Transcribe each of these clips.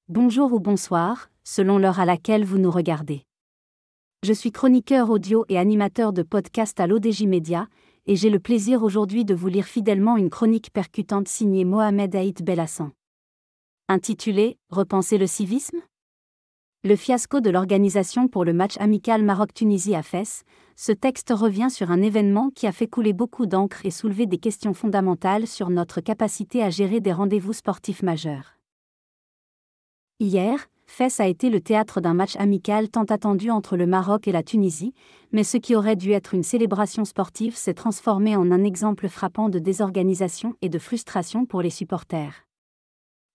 Bonjour ou bonsoir, selon l'heure à laquelle vous nous regardez. Je suis chroniqueur audio et animateur de podcast à l'ODJ Média, et j'ai le plaisir aujourd'hui de vous lire fidèlement une chronique percutante signée Mohamed Aït Belhassan. Intitulée « Repenser le civisme ?» Le fiasco de l'organisation pour le match amical Maroc-Tunisie à Fès, ce texte revient sur un événement qui a fait couler beaucoup d'encre et soulever des questions fondamentales sur notre capacité à gérer des rendez-vous sportifs majeurs. Hier, Fès a été le théâtre d'un match amical tant attendu entre le Maroc et la Tunisie, mais ce qui aurait dû être une célébration sportive s'est transformé en un exemple frappant de désorganisation et de frustration pour les supporters.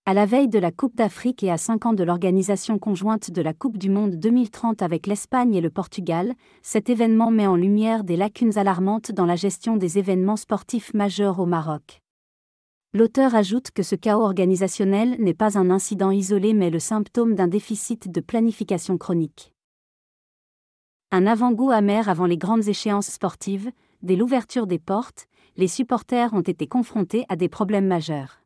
À la veille de la Coupe d'Afrique et à 5 ans de l'organisation conjointe de la Coupe du Monde 2030 avec l'Espagne et le Portugal, cet événement met en lumière des lacunes alarmantes dans la gestion des événements sportifs majeurs au Maroc. L'auteur ajoute que ce chaos organisationnel n'est pas un incident isolé mais le symptôme d'un déficit de planification chronique. Un avant-goût amer avant les grandes échéances sportives, dès l'ouverture des portes, les supporters ont été confrontés à des problèmes majeurs.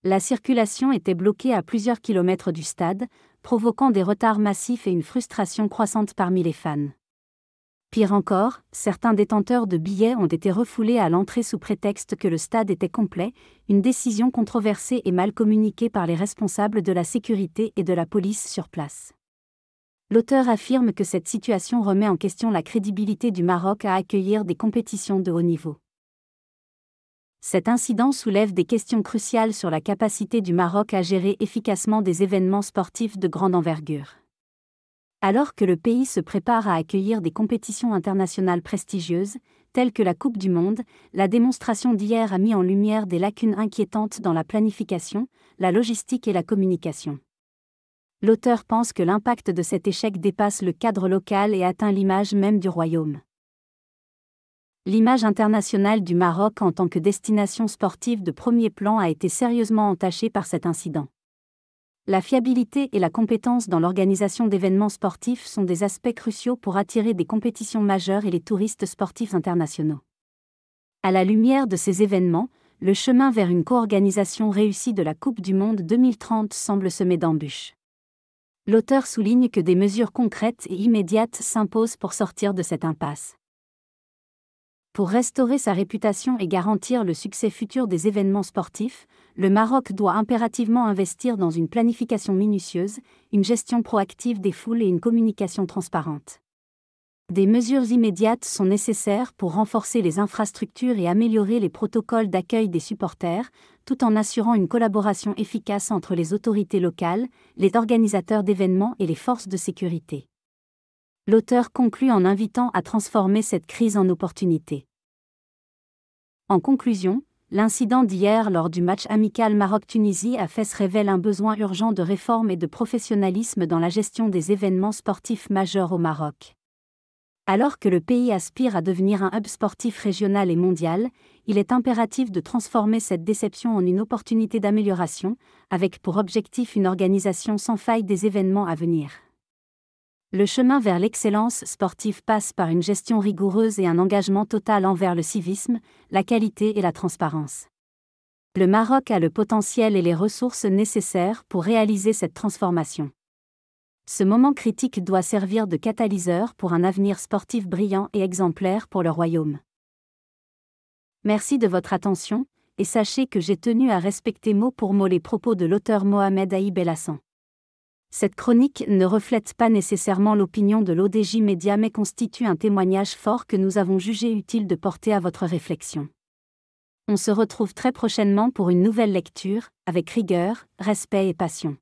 La circulation était bloquée à plusieurs kilomètres du stade, provoquant des retards massifs et une frustration croissante parmi les fans. Pire encore, certains détenteurs de billets ont été refoulés à l'entrée sous prétexte que le stade était complet, une décision controversée et mal communiquée par les responsables de la sécurité et de la police sur place. L'auteur affirme que cette situation remet en question la crédibilité du Maroc à accueillir des compétitions de haut niveau. Cet incident soulève des questions cruciales sur la capacité du Maroc à gérer efficacement des événements sportifs de grande envergure. Alors que le pays se prépare à accueillir des compétitions internationales prestigieuses, telles que la Coupe du Monde, la démonstration d'hier a mis en lumière des lacunes inquiétantes dans la planification, la logistique et la communication. L'auteur pense que l'impact de cet échec dépasse le cadre local et atteint l'image même du royaume. L'image internationale du Maroc en tant que destination sportive de premier plan a été sérieusement entachée par cet incident. La fiabilité et la compétence dans l'organisation d'événements sportifs sont des aspects cruciaux pour attirer des compétitions majeures et les touristes sportifs internationaux. À la lumière de ces événements, le chemin vers une co-organisation réussie de la Coupe du Monde 2030 semble semé d'embûches. L'auteur souligne que des mesures concrètes et immédiates s'imposent pour sortir de cette impasse. Pour restaurer sa réputation et garantir le succès futur des événements sportifs, le Maroc doit impérativement investir dans une planification minutieuse, une gestion proactive des foules et une communication transparente. Des mesures immédiates sont nécessaires pour renforcer les infrastructures et améliorer les protocoles d'accueil des supporters, tout en assurant une collaboration efficace entre les autorités locales, les organisateurs d'événements et les forces de sécurité. L'auteur conclut en invitant à transformer cette crise en opportunité. En conclusion, l'incident d'hier lors du match amical Maroc-Tunisie à Fès révèle un besoin urgent de réforme et de professionnalisme dans la gestion des événements sportifs majeurs au Maroc. Alors que le pays aspire à devenir un hub sportif régional et mondial, il est impératif de transformer cette déception en une opportunité d'amélioration, avec pour objectif une organisation sans faille des événements à venir. Le chemin vers l'excellence sportive passe par une gestion rigoureuse et un engagement total envers le civisme, la qualité et la transparence. Le Maroc a le potentiel et les ressources nécessaires pour réaliser cette transformation. Ce moment critique doit servir de catalyseur pour un avenir sportif brillant et exemplaire pour le royaume. Merci de votre attention, et sachez que j'ai tenu à respecter mot pour mot les propos de l'auteur Mohamed Aït Belhassan. Cette chronique ne reflète pas nécessairement l'opinion de l'ODJ Média mais constitue un témoignage fort que nous avons jugé utile de porter à votre réflexion. On se retrouve très prochainement pour une nouvelle lecture, avec rigueur, respect et passion.